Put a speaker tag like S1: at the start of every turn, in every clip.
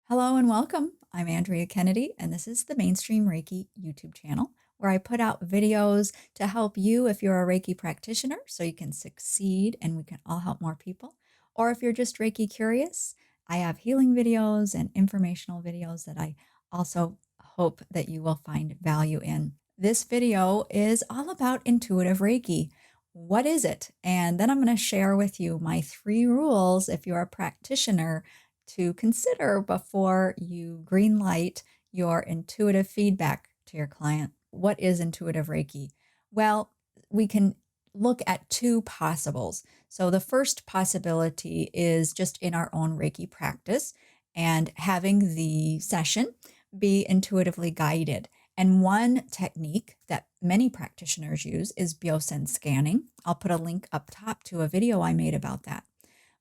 S1: Hello and welcome. I'm Andrea Kennedy, and this is the Mainstream Reiki YouTube channel where I put out videos to help you if you're a Reiki practitioner so you can succeed and we can all help more people. Or if you're just Reiki curious, I have healing videos and informational videos that I also hope that you will find value in. This video is all about intuitive Reiki. What is it? And then I'm going to share with you my 3 rules if you're a practitioner to consider before you green light your intuitive feedback to your client. What is intuitive Reiki? Well, we can look at 2 possibles. So the first possibility is just in our own Reiki practice and having the session be intuitively guided. And one technique that many practitioners use is Byosen scanning. I'll put a link up top to a video I made about that.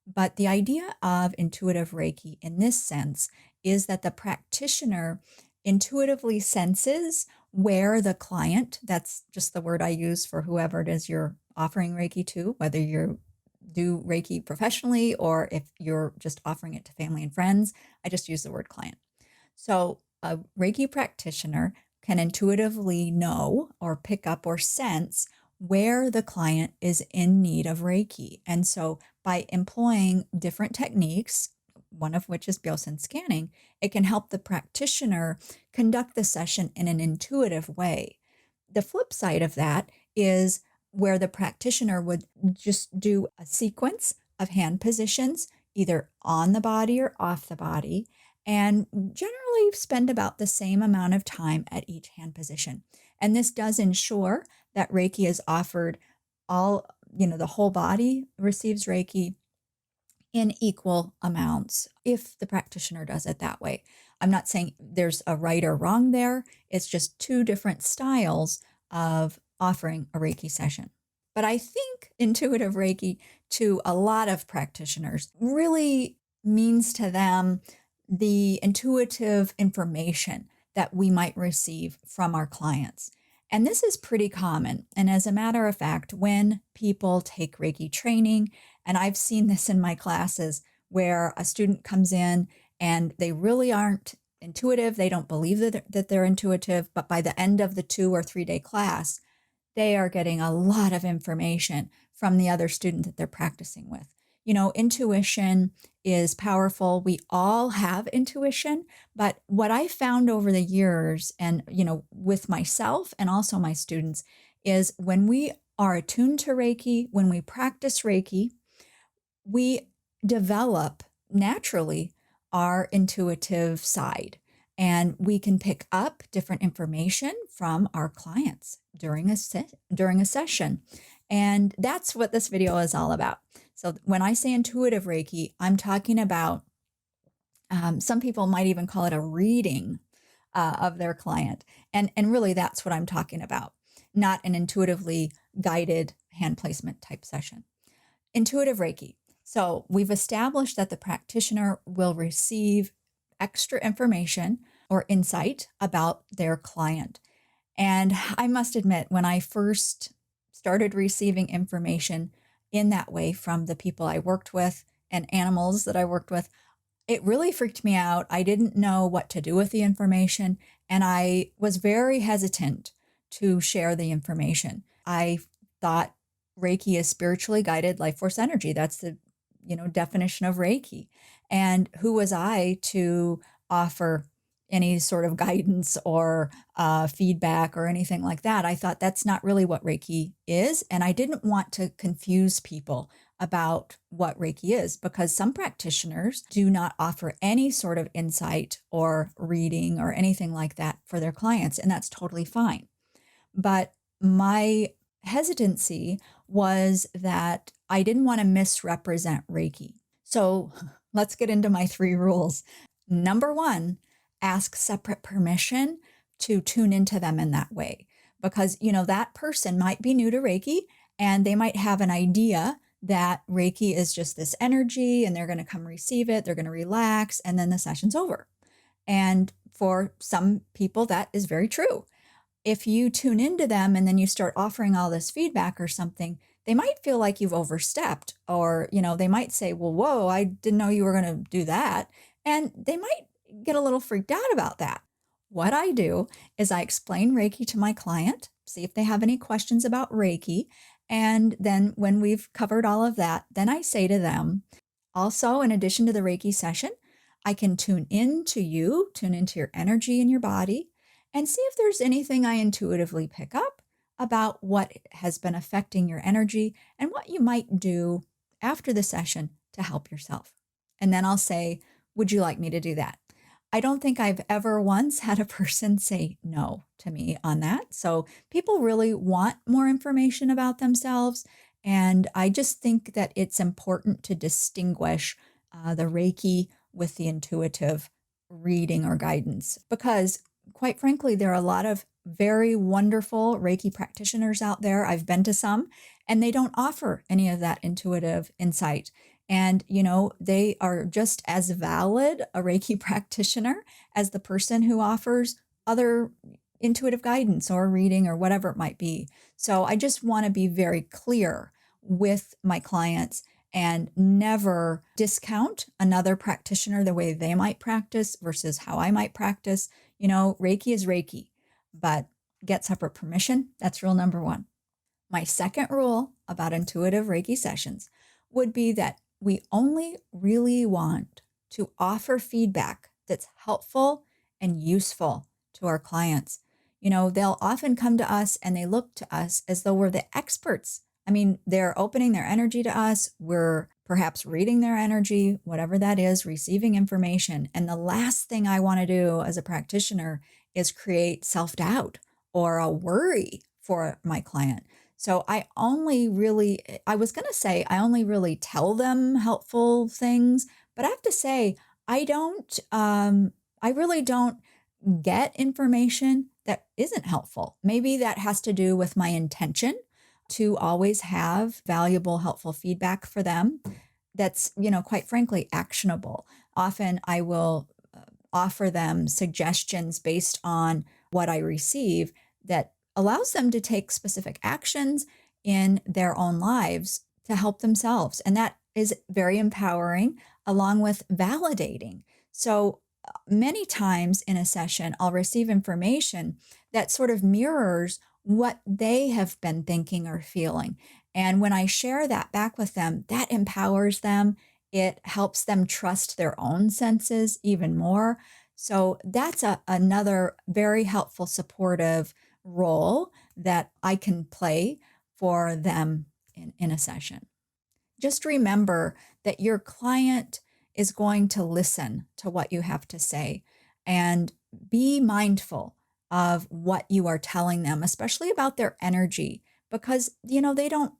S1: But the idea of intuitive Reiki in this sense is that the practitioner intuitively senses where the client, that's just the word I use for whoever it is you're offering Reiki to, whether you do Reiki professionally or if you're just offering it to family and friends, I just use the word client. So a Reiki practitioner can intuitively know or pick up or sense where the client is in need of Reiki. And so by employing different techniques, one of which is Byosen scanning, it can help the practitioner conduct the session in an intuitive way. The flip side of that is where the practitioner would just do a sequence of hand positions, either on the body or off the body, and generally spend about the same amount of time at each hand position. And this does ensure that Reiki is offered the whole body receives Reiki in equal amounts if the practitioner does it that way. I'm not saying there's a right or wrong there. It's just 2 different styles of offering a Reiki session. But I think intuitive Reiki to a lot of practitioners really means to them the intuitive information that we might receive from our clients. And this is pretty common. And as a matter of fact, when people take Reiki training, and I've seen this in my classes where a student comes in and they really aren't intuitive, they don't believe that they're intuitive, but by the end of the 2 or 3 day class, they are getting a lot of information from the other student that they're practicing with. Intuition is powerful. We all have intuition, but what I found over the years and, with myself and also my students is when we are attuned to Reiki, when we practice Reiki, we develop naturally our intuitive side and we can pick up different information from our clients during a session. And that's what this video is all about. So when I say intuitive Reiki, I'm talking about, some people might even call it a reading of their client. And really that's what I'm talking about, not an intuitively guided hand placement type session. Intuitive Reiki. So we've established that the practitioner will receive extra information or insight about their client. And I must admit, when I first started receiving information in that way from the people I worked with and animals that I worked with, it really freaked me out. I didn't know what to do with the information, and I was very hesitant to share the information. I thought Reiki is spiritually guided life force energy. That's the definition of Reiki. And who was I to offer any sort of guidance or feedback or anything like that? I thought that's not really what Reiki is. And I didn't want to confuse people about what Reiki is because some practitioners do not offer any sort of insight or reading or anything like that for their clients. And that's totally fine. But my hesitancy was that I didn't want to misrepresent Reiki. So let's get into my 3 rules. Number 1, ask separate permission to tune into them in that way. Because, that person might be new to Reiki and they might have an idea that Reiki is just this energy and they're going to come receive it, they're going to relax, and then the session's over. And for some people, that is very true. If you tune into them and then you start offering all this feedback or something, they might feel like you've overstepped, or, they might say, well, whoa, I didn't know you were going to do that. And they might get a little freaked out about that. What I do is I explain Reiki to my client, see if they have any questions about Reiki. And then when we've covered all of that, then I say to them, also, in addition to the Reiki session, I can tune into you, tune into your energy in your body, and see if there's anything I intuitively pick up about what has been affecting your energy and what you might do after the session to help yourself. And then I'll say, would you like me to do that? I don't think I've ever once had a person say no to me on that. So people really want more information about themselves. And I just think that it's important to distinguish the Reiki with the intuitive reading or guidance because, quite frankly, there are a lot of very wonderful Reiki practitioners out there. I've been to some, and they don't offer any of that intuitive insight. And, they are just as valid a Reiki practitioner as the person who offers other intuitive guidance or reading or whatever it might be. So I just want to be very clear with my clients and never discount another practitioner the way they might practice versus how I might practice. Reiki is Reiki, but get separate permission. That's rule number one. My second rule about intuitive Reiki sessions would be that we only really want to offer feedback that's helpful and useful to our clients. They'll often come to us and they look to us as though we're the experts. I mean, they're opening their energy to us. We're perhaps reading their energy, whatever that is, receiving information. And the last thing I want to do as a practitioner is create self-doubt or a worry for my client. So I only really, I was going to say, I only really tell them helpful things, but I have to say, I really don't get information that isn't helpful. Maybe that has to do with my intention to always have valuable, helpful feedback for them that's, quite frankly, actionable. Often I will offer them suggestions based on what I receive that allows them to take specific actions in their own lives to help themselves. And that is very empowering, along with validating. So many times in a session, I'll receive information that sort of mirrors what they have been thinking or feeling. And when I share that back with them, that empowers them. It helps them trust their own senses even more. So that's another very helpful, supportive role that I can play for them in a session. Just remember that your client is going to listen to what you have to say and be mindful of what you are telling them, especially about their energy, because, they don't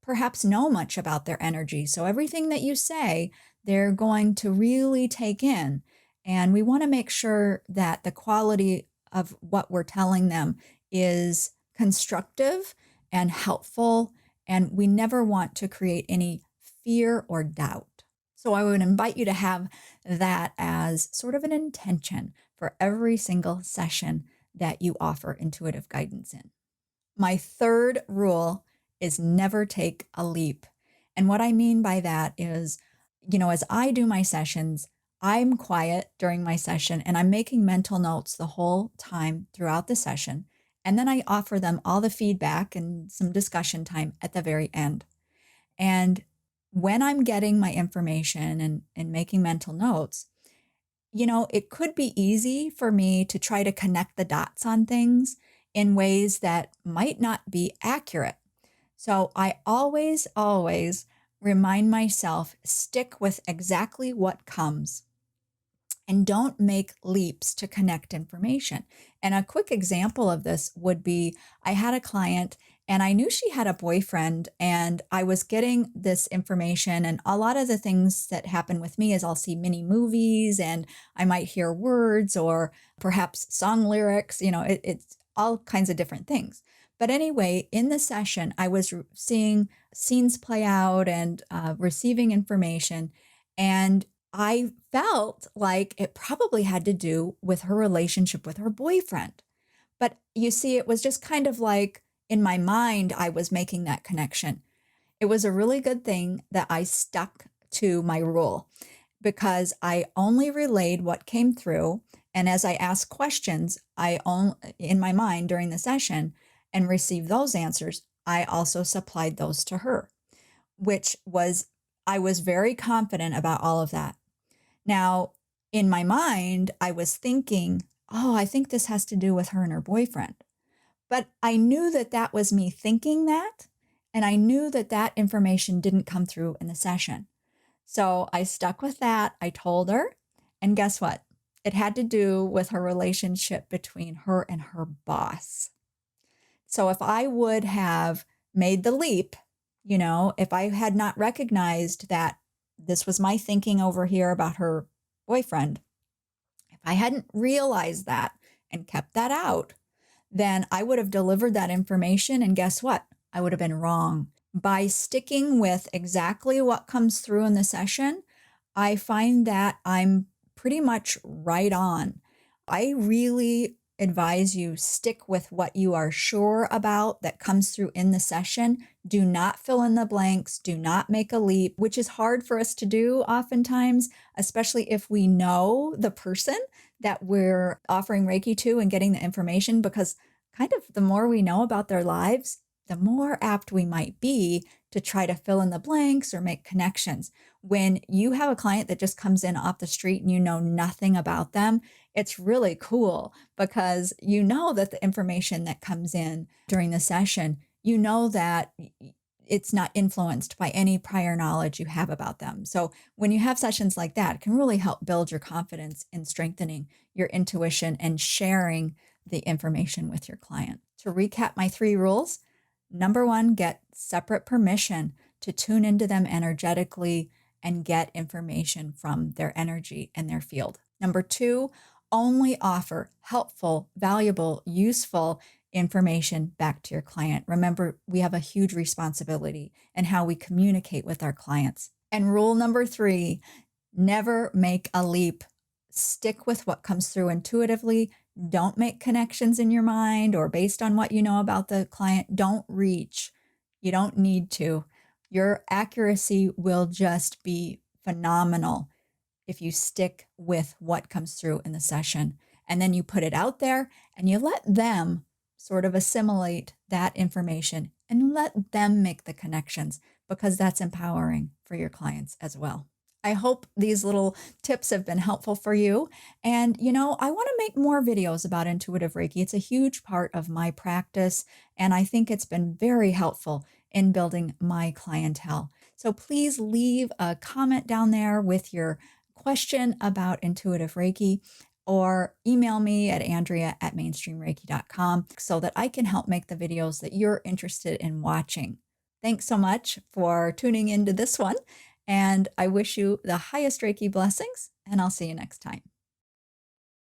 S1: perhaps know much about their energy. So everything that you say, they're going to really take in. And we want to make sure that the quality of what we're telling them is constructive and helpful. And we never want to create any fear or doubt. So I would invite you to have that as sort of an intention for every single session that you offer intuitive guidance in. My third rule is never take a leap. And what I mean by that is, as I do my sessions, I'm quiet during my session and I'm making mental notes the whole time throughout the session. And then I offer them all the feedback and some discussion time at the very end. And when I'm getting my information and making mental notes, it could be easy for me to try to connect the dots on things in ways that might not be accurate. So I always remind myself, stick with exactly what comes and don't make leaps to connect information. And a quick example of this would be I had a client and I knew she had a boyfriend and I was getting this information. And a lot of the things that happen with me is I'll see mini movies and I might hear words or perhaps song lyrics, it's all kinds of different things. But anyway, in the session, I was seeing scenes play out and receiving information. And I felt like it probably had to do with her relationship with her boyfriend. But you see, it was just kind of like in my mind, I was making that connection. It was a really good thing that I stuck to my rule. because I only relayed what came through. And as I asked questions, in my mind during the session and received those answers, I also supplied those to her, which was, I was very confident about all of that. Now, in my mind, I was thinking, oh, I think this has to do with her and her boyfriend. But I knew that that was me thinking that, and I knew that that information didn't come through in the session. So I stuck with that. I told her, and guess what? It had to do with her relationship between her and her boss. So if I would have made the leap, if I had not recognized that this was my thinking over here about her boyfriend, if I hadn't realized that and kept that out, then I would have delivered that information. And guess what? I would have been wrong. By sticking with exactly what comes through in the session, I find that I'm pretty much right on. I really advise you stick with what you are sure about that comes through in the session. Do not fill in the blanks. Do not make a leap, which is hard for us to do oftentimes, especially if we know the person that we're offering Reiki to and getting the information, because kind of the more we know about their lives, the more apt we might be to try to fill in the blanks or make connections. When you have a client that just comes in off the street and you know nothing about them, it's really cool because you know that the information that comes in during the session, you know that it's not influenced by any prior knowledge you have about them. So when you have sessions like that, it can really help build your confidence in strengthening your intuition and sharing the information with your client. To recap my 3 rules, number 1, get separate permission to tune into them energetically and get information from their energy and their field. Number 2, only offer helpful, valuable, useful information back to your client. Remember, we have a huge responsibility in how we communicate with our clients. And rule number 3, never make a leap. Stick with what comes through intuitively. Don't make connections in your mind or based on what you know about the client. Don't reach. You don't need to. Your accuracy will just be phenomenal if you stick with what comes through in the session. And then you put it out there and you let them sort of assimilate that information and let them make the connections, because that's empowering for your clients as well. I hope these little tips have been helpful for you. And, I want to make more videos about intuitive Reiki. It's a huge part of my practice, and I think it's been very helpful in building my clientele. So please leave a comment down there with your question about intuitive Reiki, or email me at andrea@mainstreamreiki.com so that I can help make the videos that you're interested in watching. Thanks so much for tuning into this one, and I wish you the highest Reiki blessings, and I'll see you next time.